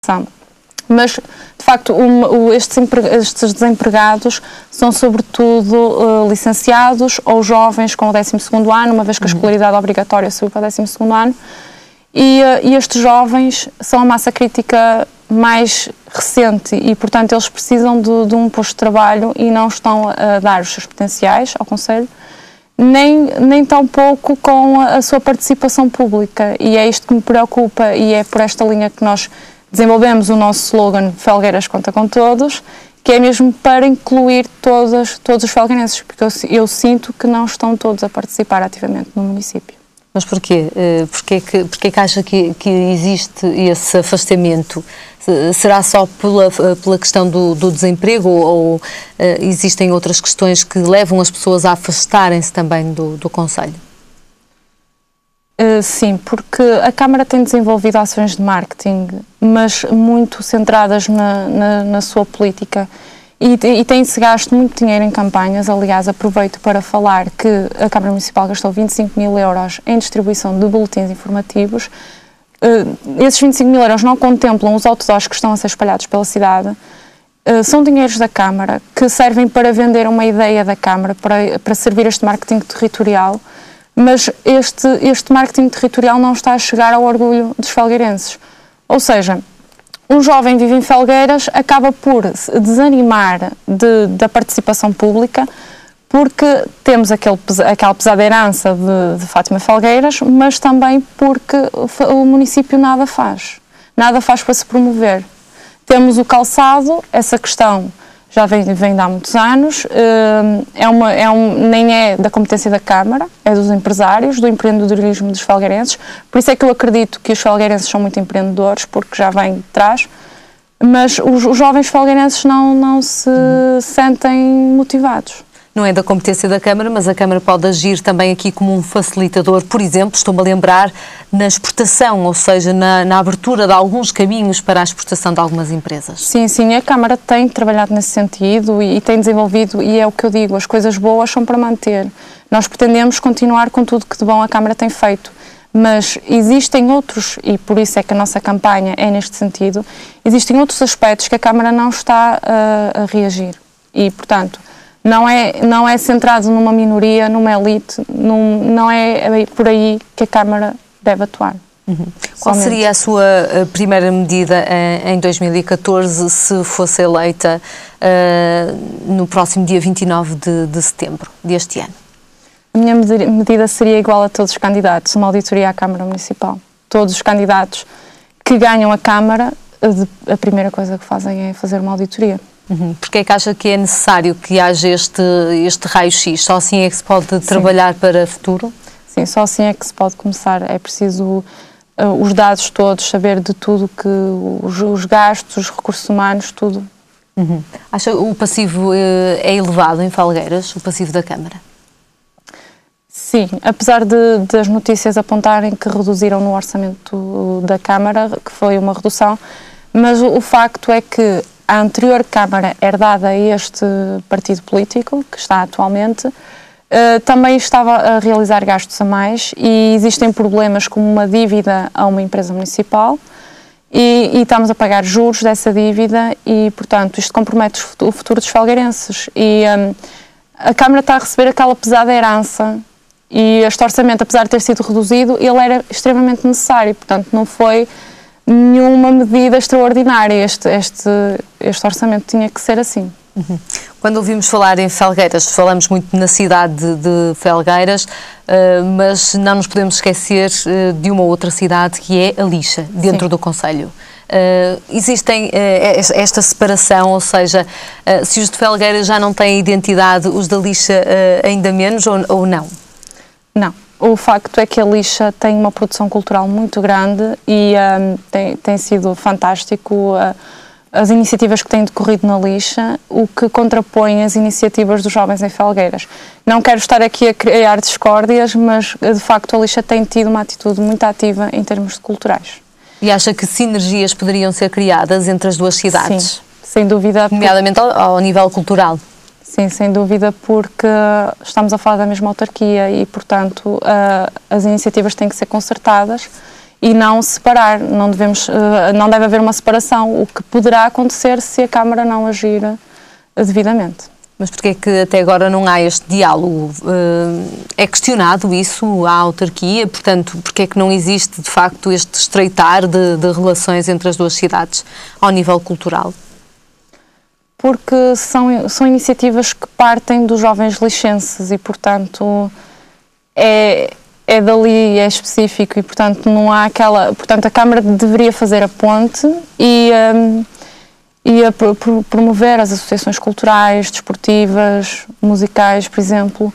são. Mas, de facto, estes desempregados são, sobretudo, licenciados ou jovens com o 12º ano, uma vez que a escolaridade obrigatória subiu para o 12º ano, e estes jovens são a massa crítica mais recente e, portanto, eles precisam de um posto de trabalho e não estão a dar os seus potenciais ao Conselho, nem tão pouco com a sua participação pública. E é isto que me preocupa e é por esta linha que nós desenvolvemos o nosso slogan Felgueiras conta com todos, que é mesmo para incluir todos os felgueirenses, porque eu sinto que não estão todos a participar ativamente no município. Mas porquê? Porquê que acha que existe esse afastamento? Será só pela questão do desemprego ou existem outras questões que levam as pessoas a afastarem-se também do Conselho? Sim, porque a Câmara tem desenvolvido ações de marketing, mas muito centradas na sua política e tem-se gasto muito dinheiro em campanhas. Aliás, aproveito para falar que a Câmara Municipal gastou 25.000 euros em distribuição de boletins informativos. Esses 25.000 euros não contemplam os outdoors que estão a ser espalhados pela cidade. São dinheiros da Câmara que servem para vender uma ideia da Câmara, para servir este marketing territorial. Mas este marketing territorial não está a chegar ao orgulho dos felgueirenses. Ou seja, um jovem vive em Felgueiras, acaba por desanimar da participação pública, porque temos aquela pesada herança de Fátima Felgueiras, mas também porque o município nada faz para se promover. Temos o calçado, essa questão já vem de há muitos anos, nem é da competência da Câmara, é dos empresários, do empreendedorismo dos felgueirenses. Por isso é que eu acredito que os felgueirenses são muito empreendedores, porque já vêm de trás, mas os jovens felgueirenses não se sentem motivados. Não é da competência da Câmara, mas a Câmara pode agir também aqui como um facilitador. Por exemplo, estou-me a lembrar na exportação, ou seja, na abertura de alguns caminhos para a exportação de algumas empresas. Sim, a Câmara tem trabalhado nesse sentido e tem desenvolvido, e é o que eu digo, as coisas boas são para manter. Nós pretendemos continuar com tudo que de bom a Câmara tem feito, mas existem outros, e por isso é que a nossa campanha é neste sentido, existem outros aspectos que a Câmara não está a reagir e, portanto, não é centrado numa minoria, numa elite, não é por aí que a Câmara deve atuar. Qual seria a sua primeira medida em 2014 se fosse eleita no próximo dia 29 de setembro deste ano? A minha medida seria igual a todos os candidatos, uma auditoria à Câmara Municipal. Todos os candidatos que ganham a Câmara, a primeira coisa que fazem é fazer uma auditoria. Porque é que acha que é necessário que haja este raio-x? Só assim é que se pode trabalhar para o futuro? Sim, só assim é que se pode começar. É preciso os dados todos, saber de tudo, que os gastos, os recursos humanos, tudo. Acha que o passivo é elevado em Felgueiras, o passivo da Câmara? Sim, apesar das notícias apontarem que reduziram no orçamento da Câmara, que foi uma redução, mas o facto é que a anterior Câmara herdada a este partido político, que está atualmente, também estava a realizar gastos a mais e existem problemas como uma dívida a uma empresa municipal e estamos a pagar juros dessa dívida e, portanto, isto compromete o futuro dos felgueirenses. E a Câmara está a receber aquela pesada herança e este orçamento, apesar de ter sido reduzido, ele era extremamente necessário, portanto, não foi nenhuma medida extraordinária. Este orçamento tinha que ser assim. Quando ouvimos falar em Felgueiras, falamos muito na cidade de Felgueiras, mas não nos podemos esquecer de uma outra cidade que é a Lixa, dentro do concelho. Existem esta separação, ou seja, se os de Felgueiras já não têm identidade, os da Lixa ainda menos ou não? Não. O facto é que a Lixa tem uma produção cultural muito grande e tem sido fantástico as iniciativas que têm decorrido na Lixa, o que contrapõe as iniciativas dos jovens em Felgueiras. Não quero estar aqui a criar discórdias, mas de facto a Lixa tem tido uma atitude muito ativa em termos culturais. E acha que sinergias poderiam ser criadas entre as duas cidades? Sim, sem dúvida. Nomeadamente ao nível cultural? Sim, sem dúvida, porque estamos a falar da mesma autarquia e, portanto, as iniciativas têm que ser concertadas e não separar, não deve haver uma separação, o que poderá acontecer se a Câmara não agir devidamente. Mas porquê é que até agora não há este diálogo? É questionado isso à autarquia? Portanto, porquê é que não existe, de facto, este estreitar de relações entre as duas cidades ao nível cultural? Porque são iniciativas que partem dos jovens lixenses e, portanto, é dali, é específico e, portanto, não há aquela... Portanto, a Câmara deveria fazer a ponte e a promover as associações culturais, desportivas, musicais, por exemplo.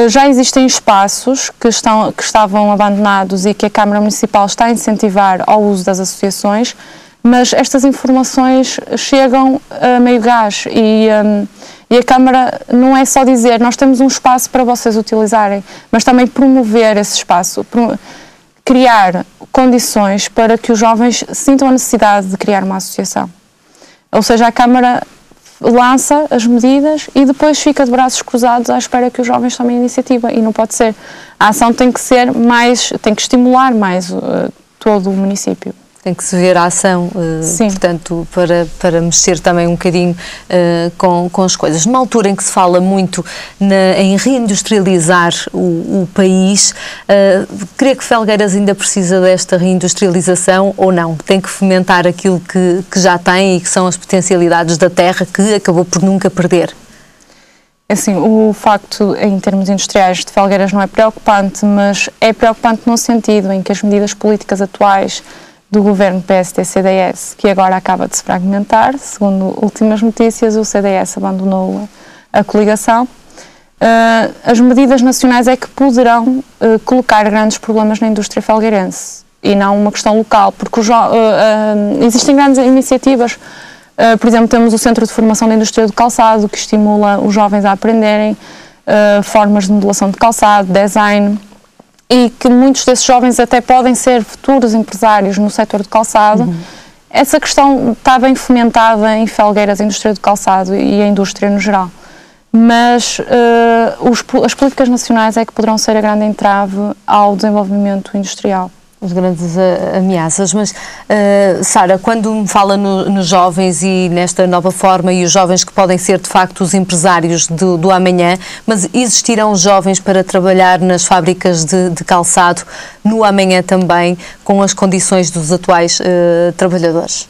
Já existem espaços que estavam abandonados e que a Câmara Municipal está a incentivar ao uso das associações, mas estas informações chegam a meio gás e a Câmara não é só dizer nós temos um espaço para vocês utilizarem, mas também promover esse espaço, criar condições para que os jovens sintam a necessidade de criar uma associação. Ou seja, a Câmara lança as medidas e depois fica de braços cruzados à espera que os jovens tomem a iniciativa, e não pode ser. A ação tem que ser tem que estimular mais todo o município. Tem que se ver a ação, portanto, para mexer também um bocadinho com as coisas. Numa altura em que se fala muito em reindustrializar o país, crê que Felgueiras ainda precisa desta reindustrialização ou não? Tem que fomentar aquilo que já tem e que são as potencialidades da terra que acabou por nunca perder? Assim, o facto, em termos industriais, de Felgueiras não é preocupante, mas é preocupante no sentido em que as medidas políticas atuais do governo PSD-CDS, que agora acaba de se fragmentar, segundo últimas notícias, o CDS abandonou a coligação. As medidas nacionais é que poderão colocar grandes problemas na indústria felgueirense e não uma questão local, porque existem grandes iniciativas. Por exemplo, temos o Centro de Formação da Indústria do Calçado, que estimula os jovens a aprenderem formas de modelação de calçado, design, e que muitos desses jovens até podem ser futuros empresários no setor do calçado. Essa questão está bem fomentada em Felgueiras, a indústria do calçado e a indústria no geral. Mas as políticas nacionais é que poderão ser a grande entrave ao desenvolvimento industrial. As grandes ameaças, mas Sara, quando me fala nos jovens e nesta nova forma e os jovens que podem ser de facto os empresários do amanhã, mas existirão jovens para trabalhar nas fábricas de calçado no amanhã também, com as condições dos atuais trabalhadores?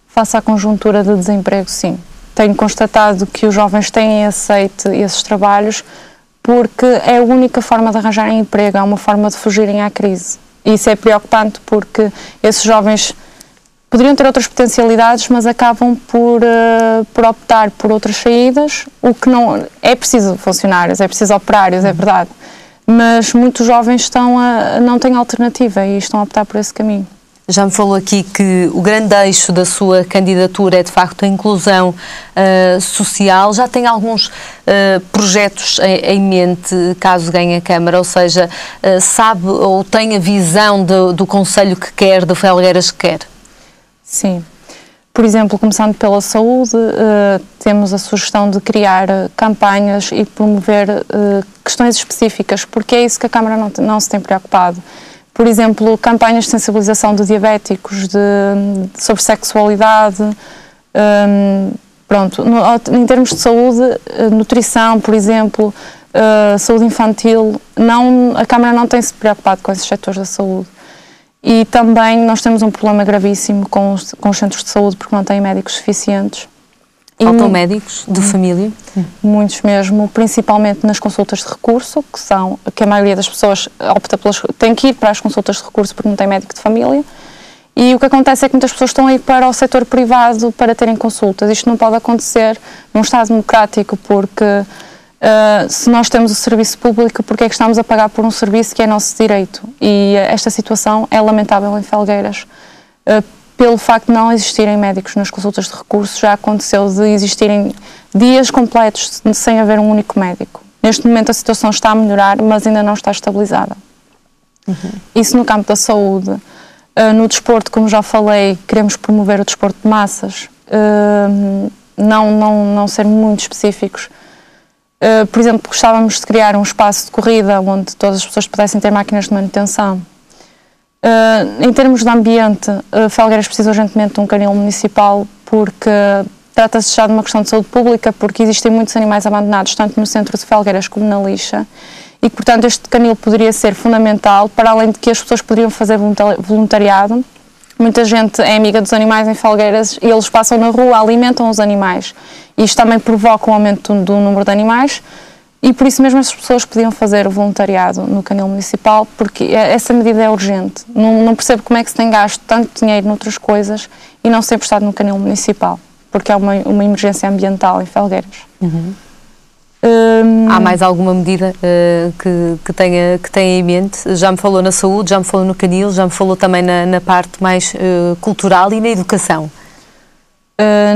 Face à conjuntura de desemprego, sim. Tenho constatado que os jovens têm aceito esses trabalhos porque é a única forma de arranjarem emprego, é uma forma de fugirem à crise. E isso é preocupante porque esses jovens poderiam ter outras potencialidades, mas acabam por optar por outras saídas, o que não... É preciso funcionários, é preciso operários, é verdade, mas muitos jovens não têm alternativa e estão a optar por esse caminho. Já me falou aqui que o grande eixo da sua candidatura é, de facto, a inclusão social. Já tem alguns projetos em mente, caso ganhe a Câmara? Ou seja, sabe ou tem a visão do concelho que quer, de Felgueiras que quer? Sim. Por exemplo, começando pela saúde, temos a sugestão de criar campanhas e promover questões específicas, porque é isso que a Câmara não se tem preocupado. Por exemplo, campanhas de sensibilização de diabéticos, sobre sexualidade, em termos de saúde, nutrição, por exemplo, saúde infantil, a Câmara não tem se preocupado com esses setores da saúde. E também nós temos um problema gravíssimo com os centros de saúde, porque não têm médicos suficientes. Faltam médicos de família? Muitos mesmo, principalmente nas consultas de recurso, que a maioria das pessoas tem que ir para as consultas de recurso porque não tem médico de família. E o que acontece é que muitas pessoas estão a ir para o setor privado para terem consultas. Isto não pode acontecer num Estado democrático, porque se nós temos o serviço público, porque é que estamos a pagar por um serviço que é nosso direito? E esta situação é lamentável em Felgueiras. Pelo facto de não existirem médicos nas consultas de recurso, já aconteceu de existirem dias completos sem haver um único médico. Neste momento a situação está a melhorar, mas ainda não está estabilizada. Isso no campo da saúde. No desporto, como já falei, queremos promover o desporto de massas, não ser muito específicos. Por exemplo, gostávamos de criar um espaço de corrida onde todas as pessoas pudessem ter máquinas de manutenção. Em termos de ambiente, Felgueiras precisa urgentemente de um canil municipal, porque trata-se já de uma questão de saúde pública, porque existem muitos animais abandonados, tanto no centro de Felgueiras como na lixa, e, portanto, este canil poderia ser fundamental, para além de que as pessoas poderiam fazer voluntariado. Muita gente é amiga dos animais em Felgueiras e eles passam na rua, alimentam os animais. Isto também provoca um aumento do número de animais e, por isso mesmo, as pessoas podiam fazer o voluntariado no canil municipal, porque essa medida é urgente. Não percebo como é que se tem gasto tanto dinheiro noutras coisas e não se tem prestado no canil municipal, porque é uma emergência ambiental em Felgueiras. Há mais alguma medida que tenha em mente? Já me falou na saúde, já me falou no canil, já me falou também na parte mais cultural e na educação.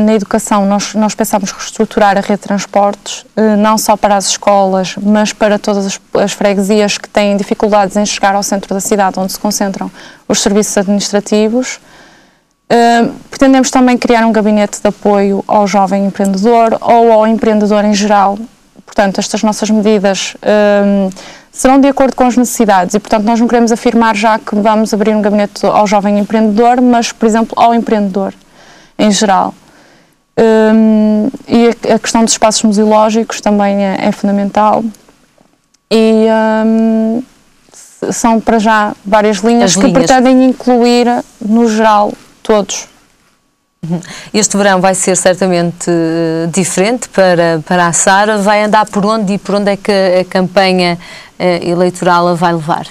Na educação, nós pensamos reestruturar a rede de transportes, não só para as escolas, mas para todas as freguesias que têm dificuldades em chegar ao centro da cidade, onde se concentram os serviços administrativos. Pretendemos também criar um gabinete de apoio ao jovem empreendedor ou ao empreendedor em geral. Portanto, estas nossas medidas serão de acordo com as necessidades e, portanto, nós não queremos afirmar já que vamos abrir um gabinete ao jovem empreendedor, mas, por exemplo, ao empreendedor em geral. E a questão dos espaços museológicos também é fundamental. E são, para já, várias linhas que pretendem incluir, no geral, todos. Este verão vai ser certamente diferente para a Sara. Vai andar por onde e por onde é que a campanha eleitoral a vai levar?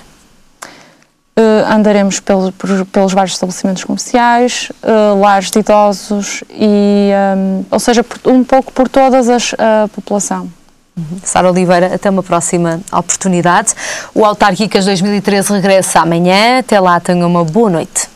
Andaremos pelos vários estabelecimentos comerciais, lares de idosos, ou seja, um pouco por toda a população. Sara Oliveira, até uma próxima oportunidade. O Autárquicas 2013 regressa amanhã. Até lá, tenham uma boa noite.